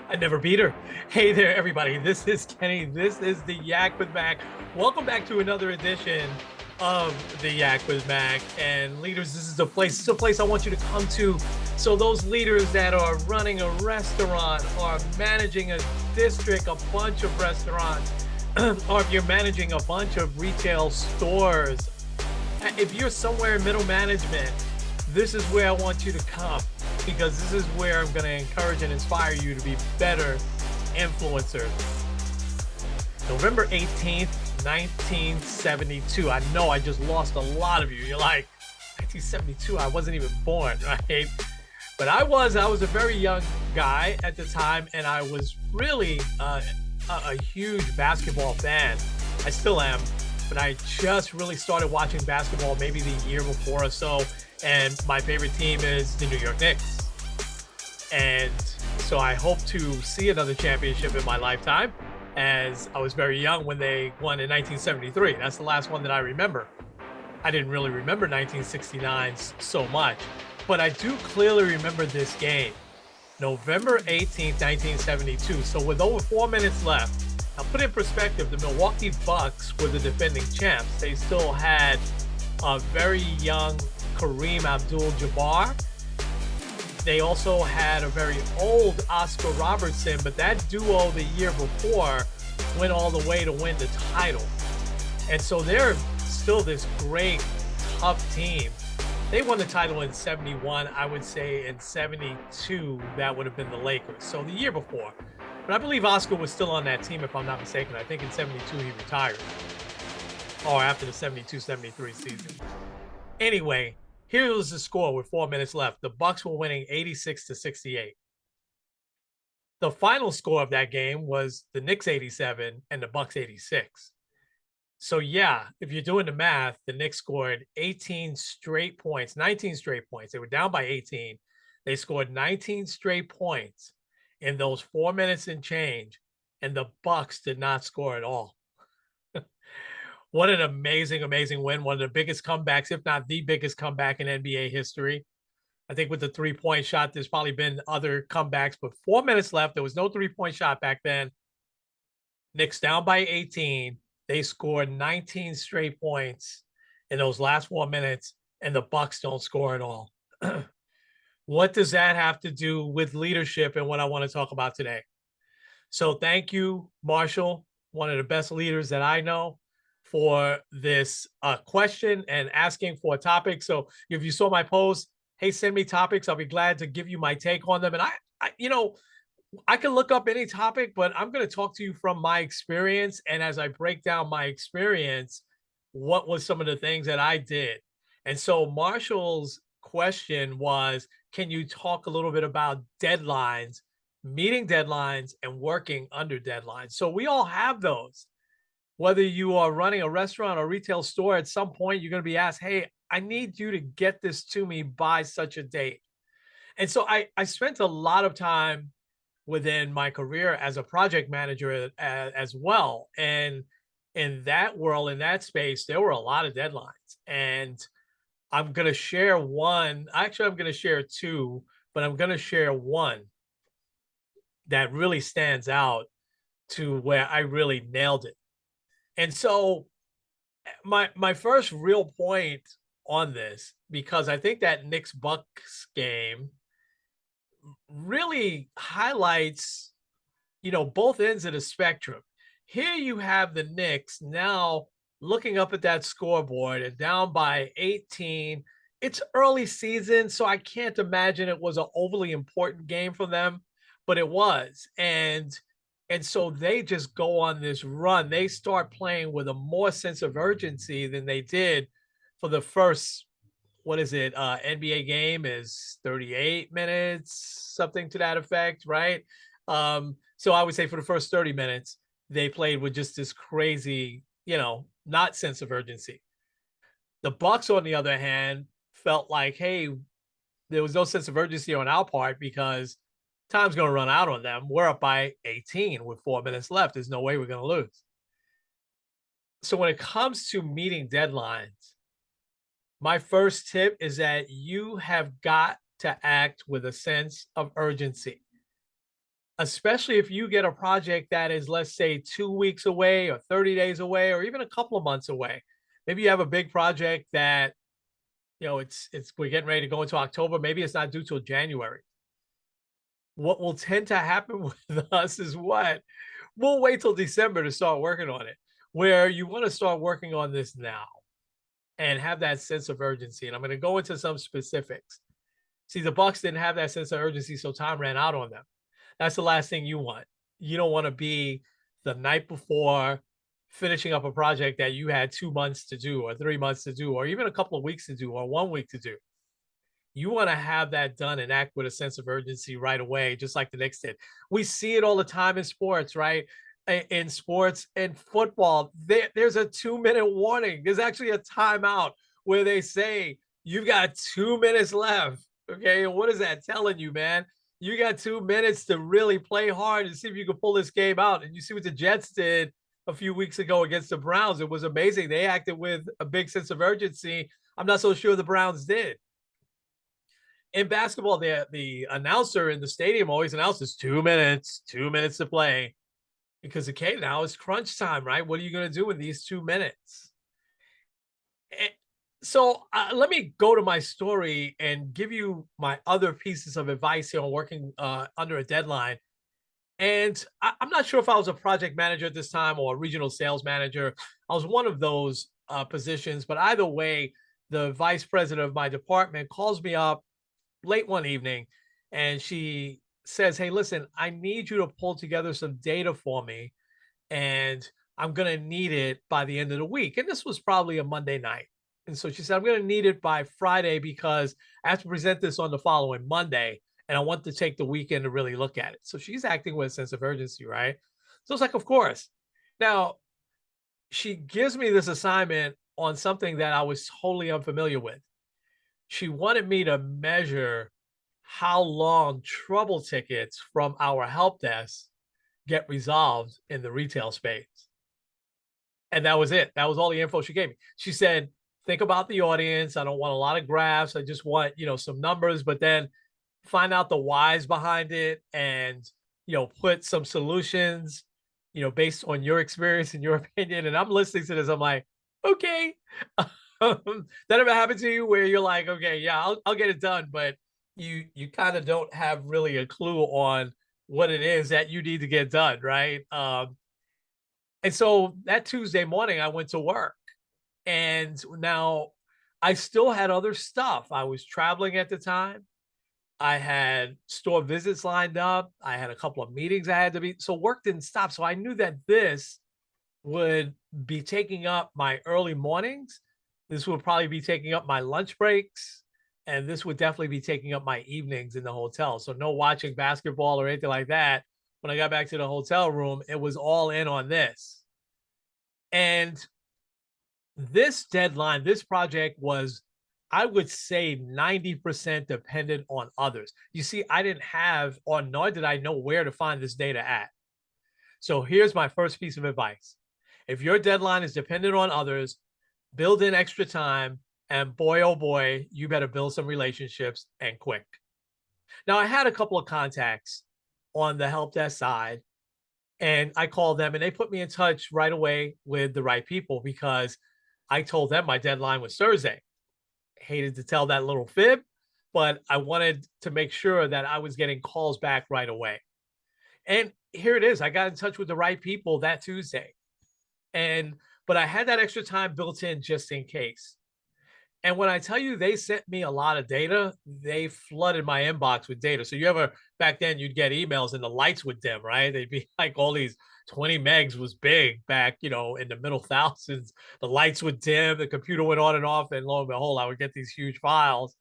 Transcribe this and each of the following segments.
I never beat her. Hey there, everybody. This is Kenny. This is the Yak with Mac. Welcome back to another edition of the Yak with Mac. And leaders, this is the place. This is a place I want you to come to. So those leaders that are running a restaurant, or managing a district, a bunch of restaurants, or if you're managing a bunch of retail stores, if you're somewhere in middle management, this is where I want you to come, because this is where I'm going to encourage and inspire you to be better influencers. November 18th, 1972. I know I just lost a lot of you. You're like, 1972, I wasn't even born, right? But I was a very young guy at the time, and I was really a huge basketball fan. I still am, but I just really started watching basketball maybe the year before or so. And my favorite team is the New York Knicks. And so I hope to see another championship in my lifetime, as I was very young when they won in 1973. That's the last one that I remember. I didn't really remember 1969 so much, but I do clearly remember this game, November 18th, 1972. So with over 4 minutes left, now put in perspective, the Milwaukee Bucks were the defending champs. They still had a very young Kareem Abdul-Jabbar. They also had a very old Oscar Robertson, but that duo the year before went all the way to win the title. And so they're still this great, tough team. They won the title in 71. I would say in 72, that would have been the Lakers. So the year before. But I believe Oscar was still on that team, if I'm not mistaken. I think in 72 he retired, or after the 72-73 season. Anyway, here was the score with 4 minutes left. The Bucks were winning 86-68. The final score of that game was the Knicks 87 and the Bucks 86. So yeah, if you're doing the math, the Knicks scored 18 straight points, 19 straight points. They were down by 18. They scored 19 straight points in those 4 minutes and change, and the Bucks did not score at all. What an amazing, amazing win. One of the biggest comebacks, if not the biggest comeback in NBA history. I think with the three-point shot, there's probably been other comebacks, but 4 minutes left. There was no three-point shot back then. Knicks down by 18. They scored 19 straight points in those last 4 minutes, and the Bucks don't score at all. What does that have to do with leadership and what I want to talk about today? So thank you, Marshall, one of the best leaders that I know, for this question and asking for a topic. So if you saw my post, hey, send me topics. I'll be glad to give you my take on them. And I can look up any topic, but I'm going to talk to you from my experience. And as I break down my experience, what was some of the things that I did? And so Marshall's question was, can you talk a little bit about deadlines, meeting deadlines, and working under deadlines? So we all have those. Whether you are running a restaurant or retail store, at some point you're going to be asked, hey, I need you to get this to me by such a date. And so I spent a lot of time within my career as a project manager as well. And in that world, in that space, there were a lot of deadlines. And I'm going to share one. Actually, I'm going to share two, but I'm going to share one that really stands out to where I really nailed it. And so my first real point on this, because I think that Knicks Bucks game really highlights, both ends of the spectrum. Here you have the Knicks now looking up at that scoreboard and down by 18. It's early season, so I can't imagine it was an overly important game for them, but it was. And so they just go on this run. They start playing with a more sense of urgency than they did for the first, what is it? NBA game is 38 minutes, something to that effect, right? So I would say for the first 30 minutes, they played with just this crazy, not sense of urgency. The Bucks, on the other hand, felt like, hey, there was no sense of urgency on our part because time's going to run out on them. We're up by 18 with 4 minutes left. There's no way we're going to lose. So when it comes to meeting deadlines, my first tip is that you have got to act with a sense of urgency. especially if you get a project that is, let's say, 2 weeks away or 30 days away, or even a couple of months away. Maybe you have a big project that, it's we're getting ready to go into October. Maybe it's not due till January. What will tend to happen with us is what? We'll wait till December to start working on it, where you want to start working on this now and have that sense of urgency. And I'm going to go into some specifics. See, the Bucks didn't have that sense of urgency, so time ran out on them. That's the last thing you want. You don't want to be the night before finishing up a project that you had 2 months to do, or 3 months to do, or even a couple of weeks to do, or 1 week to do. You want to have that done and act with a sense of urgency right away, just like the Knicks did. We see it all the time in sports, right? In sports and football, there's a 2-minute warning. There's actually a timeout where they say, you've got 2 minutes left. Okay. And what is that telling you, man? You got 2 minutes to really play hard and see if you can pull this game out. And you see what the Jets did a few weeks ago against the Browns. It was amazing. They acted with a big sense of urgency. I'm not so sure the Browns did. In basketball, the announcer in the stadium always announces 2 minutes, 2 minutes to play, because okay, now it's crunch time, right? What are you going to do in these 2 minutes? So let me go to my story and give you my other pieces of advice here on working under a deadline. And I'm not sure if I was a project manager at this time or a regional sales manager. I was one of those positions, but either way, the vice president of my department calls me up late one evening and she says, "Hey, listen, I need you to pull together some data for me, and I'm going to need it by the end of the week." And this was probably a Monday night. And so she said, "I'm going to need it by Friday because I have to present this on the following Monday. And I want to take the weekend to really look at it." So she's acting with a sense of urgency, right? So it's like, of course. Now, she gives me this assignment on something that I was totally unfamiliar with. She wanted me to measure how long trouble tickets from our help desk get resolved in the retail space. And that was it. That was all the info she gave me. She said, "Think about the audience. I don't want a lot of graphs. I just want, some numbers, but then find out the whys behind it and, put some solutions, based on your experience and your opinion." And I'm listening to this. I'm like, okay. That ever happened to you where you're like, okay, yeah, I'll get it done, but you kind of don't have really a clue on what it is that you need to get done, right? And so that Tuesday morning, I went to work, and now I still had other stuff. I was traveling at the time. I had store visits lined up. I had a couple of meetings I had to be. So work didn't stop. So I knew that this would be taking up my early mornings. This would probably be taking up my lunch breaks. And this would definitely be taking up my evenings in the hotel. So no watching basketball or anything like that. When I got back to the hotel room, it was all in on this. And this deadline, this project was, I would say, 90% dependent on others. You see, I didn't have, or nor did I know where to find this data at. So here's my first piece of advice. If your deadline is dependent on others, build in extra time, and boy, oh boy, you better build some relationships and quick. Now, I had a couple of contacts on the help desk side, and I called them and they put me in touch right away with the right people because I told them my deadline was Thursday. Hated to tell that little fib, but I wanted to make sure that I was getting calls back right away. And here it is. I got in touch with the right people that Tuesday. But I had that extra time built in just in case. And when I tell you they sent me a lot of data, they flooded my inbox with data. So back then you'd get emails and the lights would dim, right? They'd be like all these 20 megs was big back, in the middle thousands. The lights would dim, the computer went on and off, and lo and behold, I would get these huge files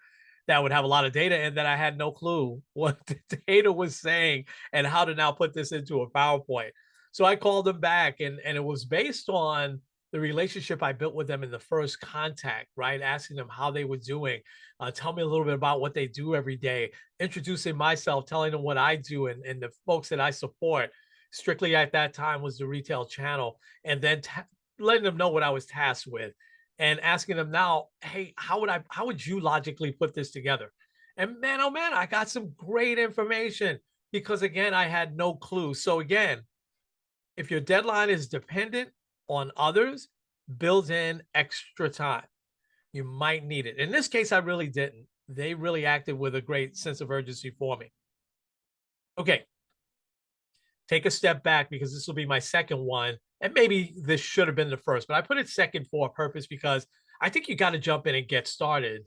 that would have a lot of data and that I had no clue what the data was saying and how to now put this into a PowerPoint. So I called them back and it was based on the relationship I built with them in the first contact, right? Asking them how they were doing, tell me a little bit about what they do every day, introducing myself, telling them what I do and the folks that I support. Strictly at that time was the retail channel, and then letting them know what I was tasked with, and asking them now, "Hey, how would you logically put this together?" And man, oh man, I got some great information. because again, I had no clue. So again, if your deadline is dependent on others, build in extra time. You might need it. In this case, I really didn't. They really acted with a great sense of urgency for me. Okay, take a step back because this will be my second one. And maybe this should have been the first, but I put it second for a purpose because I think you got to jump in and get started.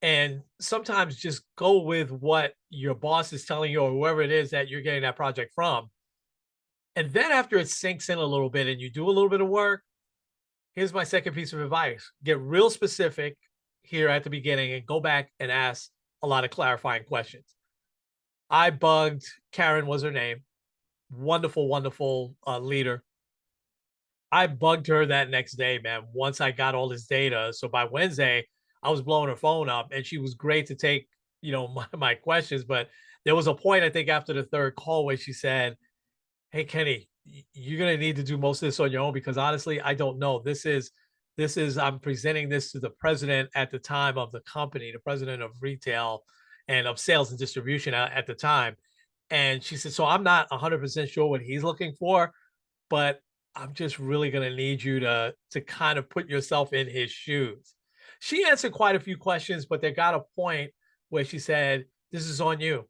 And sometimes just go with what your boss is telling you or whoever it is that you're getting that project from. And then after it sinks in a little bit and you do a little bit of work, here's my second piece of advice. Get real specific here at the beginning and go back and ask a lot of clarifying questions. I bugged Karen was her name. Wonderful, wonderful leader. I bugged her that next day, man, once I got all this data. So by Wednesday, I was blowing her phone up and she was great to take, my questions. But there was a point, I think, after the third call where she said, "Hey, Kenny, you're going to need to do most of this on your own because honestly, I don't know. I'm presenting this to the president at the time of the company, the president of retail and of sales and distribution at the time." And she said, "So I'm not 100% sure what he's looking for, but I'm just really going to need you to kind of put yourself in his shoes." She answered quite a few questions, but there got a point where she said, "This is on you.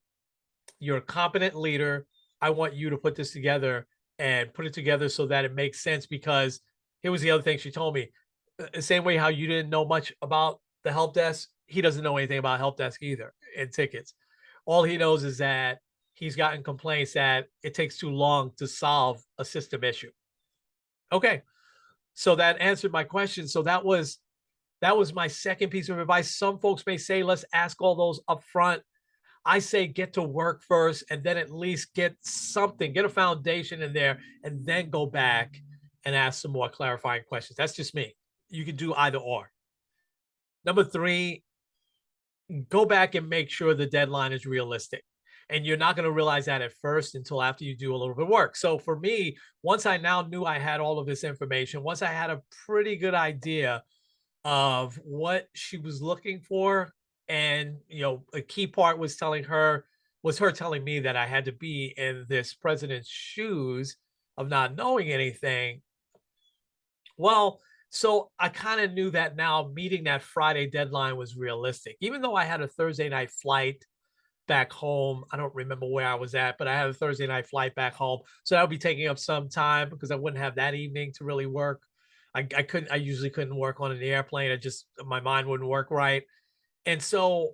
You're a competent leader. I want you to put this together and put it together so that it makes sense." Because here was the other thing she told me. The same way how you didn't know much about the help desk, he doesn't know anything about help desk either and tickets. All he knows is that he's gotten complaints that it takes too long to solve a system issue. Okay. So that answered my question. So that was my second piece of advice. Some folks may say, let's ask all those up front. I say get to work first and then at least get something, get a foundation in there, and then go back and ask some more clarifying questions. That's just me. You can do either or. Number three, go back and make sure the deadline is realistic. And you're not going to realize that at first until after you do a little bit of work. So for me, once I now knew I had all of this information, once I had a pretty good idea of what she was looking for, and a key part was her telling me that I had to be in this president's shoes of not knowing anything. Well, so I kind of knew that now meeting that Friday deadline was realistic. Even though I had a Thursday night flight back home, I don't remember where I was at, but I had a Thursday night flight back home. So that would be taking up some time because I wouldn't have that evening to really work. I usually couldn't work on an airplane. My mind wouldn't work right. And so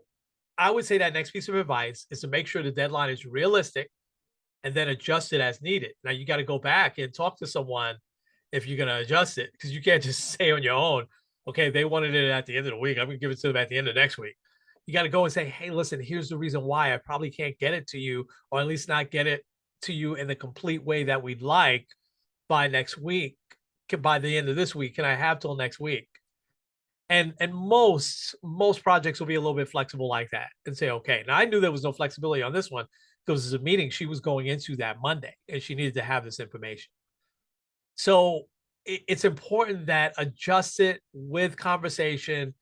I would say that next piece of advice is to make sure the deadline is realistic and then adjust it as needed. Now you got to go back and talk to someone if you're going to adjust it because you can't just say on your own, okay, they wanted it at the end of the week. I'm going to give it to them at the end of next week. You got to go and say, hey, listen, here's the reason why I probably can't get it to you, or at least not get it to you in the complete way that we'd like by next week. By the end of this week, can I have till next week? And most projects will be a little bit flexible like that and say, okay. Now I knew there was no flexibility on this one because it's a meeting she was going into that Monday and she needed to have this information. So it's important that adjust it with conversation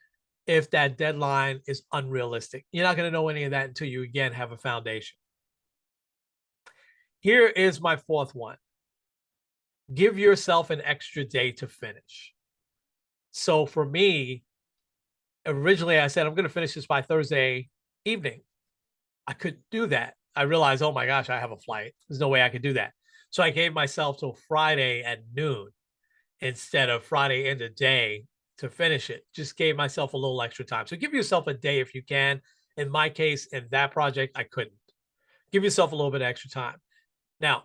if that deadline is unrealistic. You're not going to know any of that until you again have a foundation. Here is my fourth one. Give yourself an extra day to finish. So for me, originally I said I'm going to finish this by Thursday evening. I couldn't do that. I realized, oh my gosh, I have a flight. There's no way I could do that. So I gave myself till Friday at noon instead of Friday end of day to finish it. Just gave myself a little extra time. So give yourself a day if you can. In my case, in that project, I couldn't. Give yourself a little bit of extra time. Now,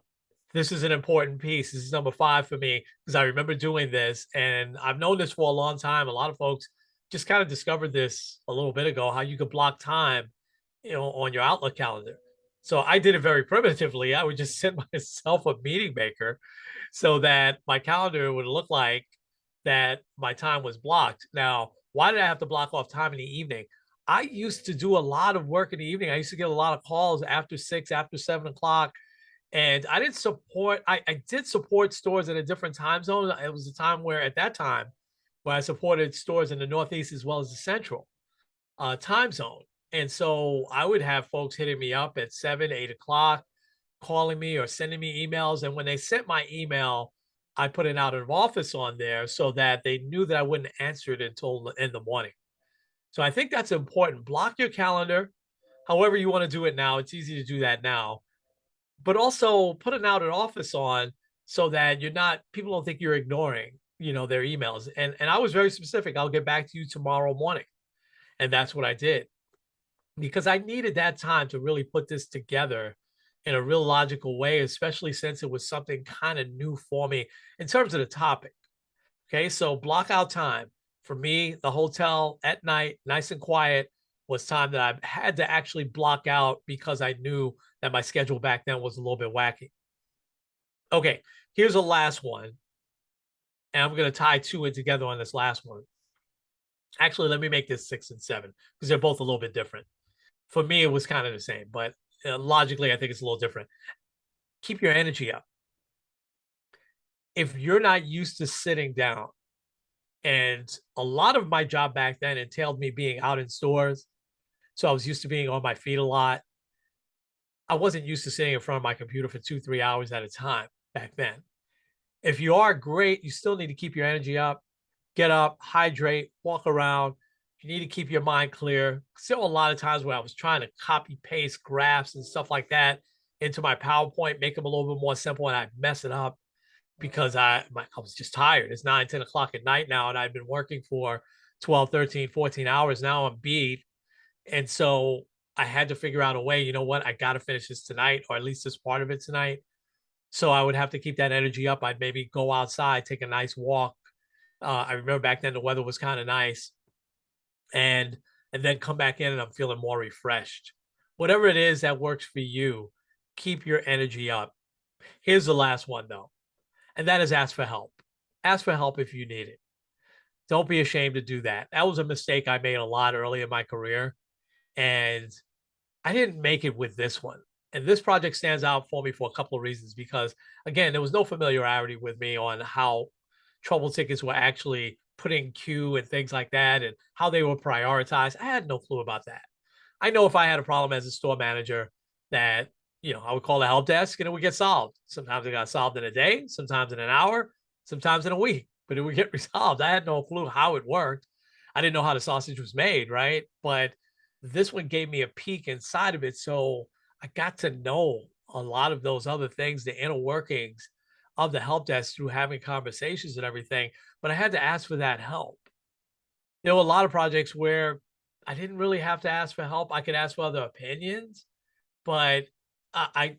this is an important piece. This is number 5 for me because I remember doing this and I've known this for a long time. A lot of folks just kind of discovered this a little bit ago, how you could block time, on your Outlook calendar. So I did it very primitively. I would just send myself a meeting maker so that my calendar would look like that my time was blocked. Now, why did I have to block off time in the evening? I used to do a lot of work in the evening. I used to get a lot of calls after 6, after 7 o'clock. And I did support stores in a different time zone. It was a time where at that time where I supported stores in the Northeast as well as the Central time zone. And so I would have folks hitting me up at 7, 8 o'clock. calling me or sending me emails. And when they sent my email, I put an out of office on there so that they knew that I wouldn't answer it until in the morning. So I think that's important. Block your calendar, however you want to do it now. It's easy to do that now, but also put an out of office on so that you're not, people don't think you're ignoring, their emails. And I was very specific. I'll get back to you tomorrow morning. And that's what I did because I needed that time to really put this together in a real logical way, especially since it was something kind of new for me in terms of the topic. Okay, so block out time. For me, the hotel at night, nice and quiet, was time that I had to actually block out because I knew that my schedule back then was a little bit wacky. Okay, here's a last one, and I'm going to tie two in together on this last one. Actually, let me make this 6 and 7 because they're both a little bit different. For me, it was kind of the same, but logically, I think it's a little different. Keep your energy up. If you're not used to sitting down, and a lot of my job back then entailed me being out in stores. So I was used to being on my feet a lot. I wasn't used to sitting in front of my computer for 2, 3 hours at a time back then. If you are great, you still need to keep your energy up, get up, hydrate, walk around. You need to keep your mind clear. Still a lot of times where I was trying to copy paste graphs and stuff like that into my PowerPoint, make them a little bit more simple, and I'd mess it up because I was just tired. It's 9, 10 o'clock at night now, and I've been working for 12, 13, 14 hours. Now I'm beat. And so I had to figure out a way, you know what? I got to finish this tonight, or at least this part of it tonight. So I would have to keep that energy up. I'd maybe go outside, take a nice walk. I remember back then the weather was kind of nice, and then come back in and I'm feeling more refreshed. Whatever it is that works for you, keep your energy up. Here's the last one though, and that is ask for help. Ask for help if you need it. Don't be ashamed to do that. That was a mistake I made a lot early in my career, and I didn't make it with this one. And this project stands out for me for a couple of reasons because, again, there was no familiarity with me on how trouble tickets were actually put in queue and things like that and how they were prioritized. I had no clue about that. I know if I had a problem as a store manager that, I would call the help desk and it would get solved. Sometimes it got solved in a day, sometimes in an hour, sometimes in a week, but it would get resolved. I had no clue how it worked. I didn't know how the sausage was made, right? But this one gave me a peek inside of it. So I got to know a lot of those other things, the inner workings of the help desk through having conversations and everything. But I had to ask for that help. There were a lot of projects where I didn't really have to ask for help. I could ask for other opinions, but I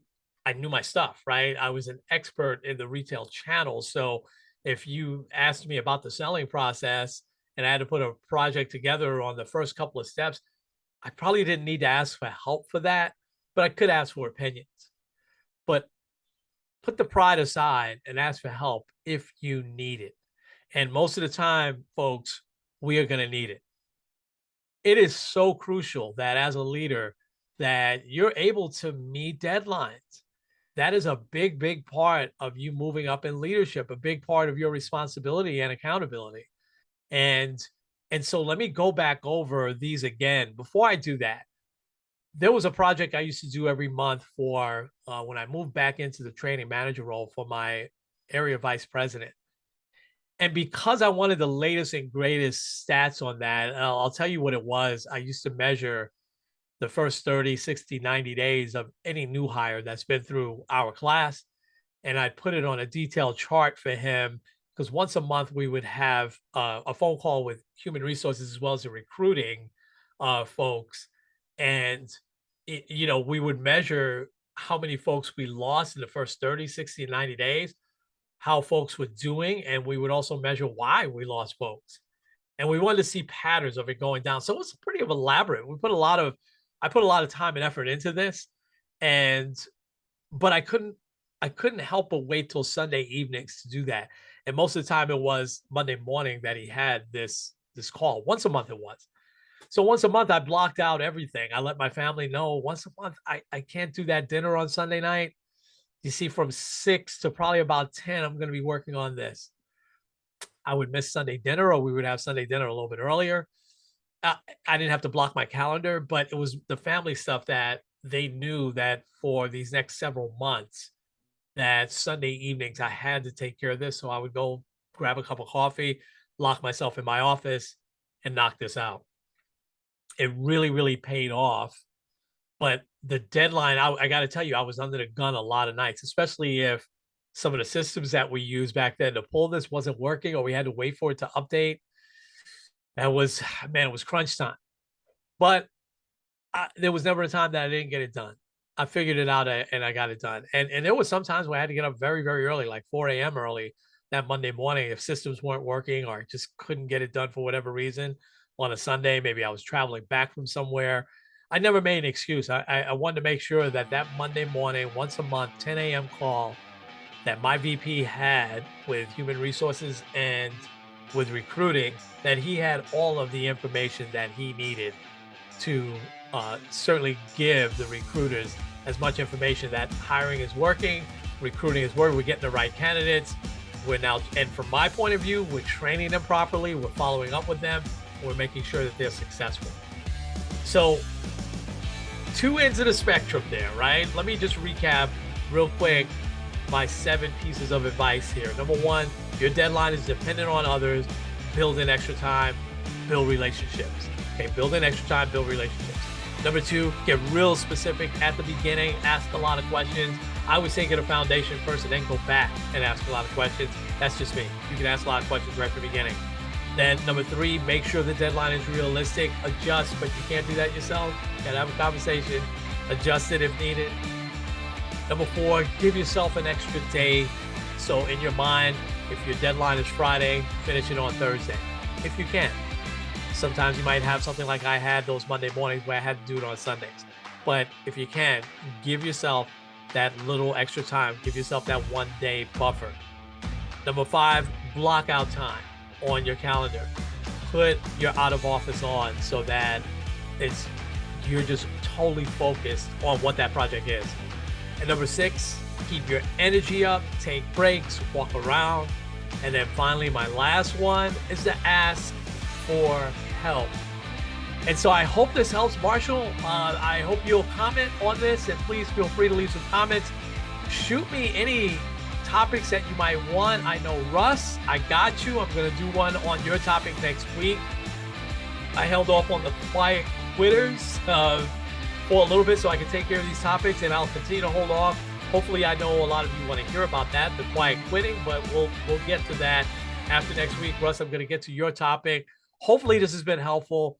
I knew my stuff, right? I was an expert in the retail channel. So if you asked me about the selling process and I had to put a project together on the first couple of steps, I probably didn't need to ask for help for that, but I could ask for opinions. But put the pride aside and ask for help if you need it. And most of the time, folks, we are going to need it. It is so crucial that as a leader that you're able to meet deadlines. That is a big, big part of you moving up in leadership, a big part of your responsibility and accountability. And and so let me go back over these again. Before I do that, there was a project I used to do every month for when I moved back into the training manager role for my area vice president. And because I wanted the latest and greatest stats on that, I'll tell you what it was. I used to measure the first 30, 60, 90 days of any new hire that's been through our class. And I put it on a detailed chart for him because once a month we would have a phone call with human resources as well as the recruiting folks. And, we would measure how many folks we lost in the first 30, 60, 90 days, how folks were doing. And we would also measure why we lost folks. And we wanted to see patterns of it going down. So it was pretty elaborate. I put a lot of time and effort into this, and but I couldn't help but wait till Sunday evenings to do that. And most of the time it was Monday morning that he had this call. Once a month it was. So once a month I blocked out everything. I let my family know once a month I can't do that dinner on Sunday night. You see, from 6 to probably about 10, I'm going to be working on this. I would miss Sunday dinner, or we would have Sunday dinner a little bit earlier. I didn't have to block my calendar, but it was the family stuff they knew that for these next several months, that Sunday evenings I had to take care of this. So I would go grab a cup of coffee, lock myself in my office, and knock this out. It really, really paid off. But the deadline, I got to tell you, I was under the gun a lot of nights, especially if some of the systems that we used back then to pull this wasn't working or we had to wait for it to update. That was, man, it was crunch time. But there was never a time that I didn't get it done. I figured it out and I got it done. And there was sometimes where I had to get up very, very early, like 4 a.m. early that Monday morning if systems weren't working or I just couldn't get it done for whatever reason on a Sunday. Maybe I was traveling back from somewhere. I never made an excuse. I wanted to make sure that that Monday morning, once a month, 10 a.m. call that my VP had with human resources and with recruiting, that he had all of the information that he needed to certainly give the recruiters as much information that hiring is working, recruiting is working, we're getting the right candidates. We're now, and from my point of view, we're training them properly, we're following up with them, we're making sure that they're successful. So, two ends of the spectrum there, right? Let me just recap real quick my 7 pieces of advice here. Number 1, your deadline is dependent on others. Build in extra time, build relationships. Okay, build in extra time, build relationships. Number 2, get real specific at the beginning, ask a lot of questions. I would say get a foundation first and then go back and ask a lot of questions. That's just me. You can ask a lot of questions right from the beginning. Then number 3, make sure the deadline is realistic. Adjust, but you can't do that yourself. You gotta have a conversation. Adjust it if needed. Number 4, give yourself an extra day. So in your mind, if your deadline is Friday, finish it on Thursday, if you can. Sometimes you might have something like I had those Monday mornings where I had to do it on Sundays. But if you can, give yourself that little extra time. Give yourself that 1 day buffer. Number 5, block out time on your calendar. Put your out of office on so that you're just totally focused on what that project is. And number 6, keep your energy up, take breaks, walk around. And then finally, my last one is to ask for help. And so I hope this helps, Marshall. I hope you'll comment on this, and please feel free to leave some comments. Shoot me any topics that you might want. I know, Russ, I got you. I'm going to do one on your topic next week. I held off on the quiet quitters for a little bit so I can take care of these topics, and I'll continue to hold off. Hopefully, I know a lot of you want to hear about that, the quiet quitting, but we'll get to that after next week. Russ, I'm going to get to your topic. Hopefully, this has been helpful.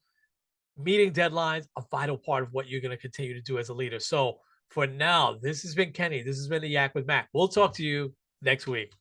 Meeting deadlines, a vital part of what you're going to continue to do as a leader. So for now, this has been Kenny. This has been the Yak with Mac. We'll talk to you next week.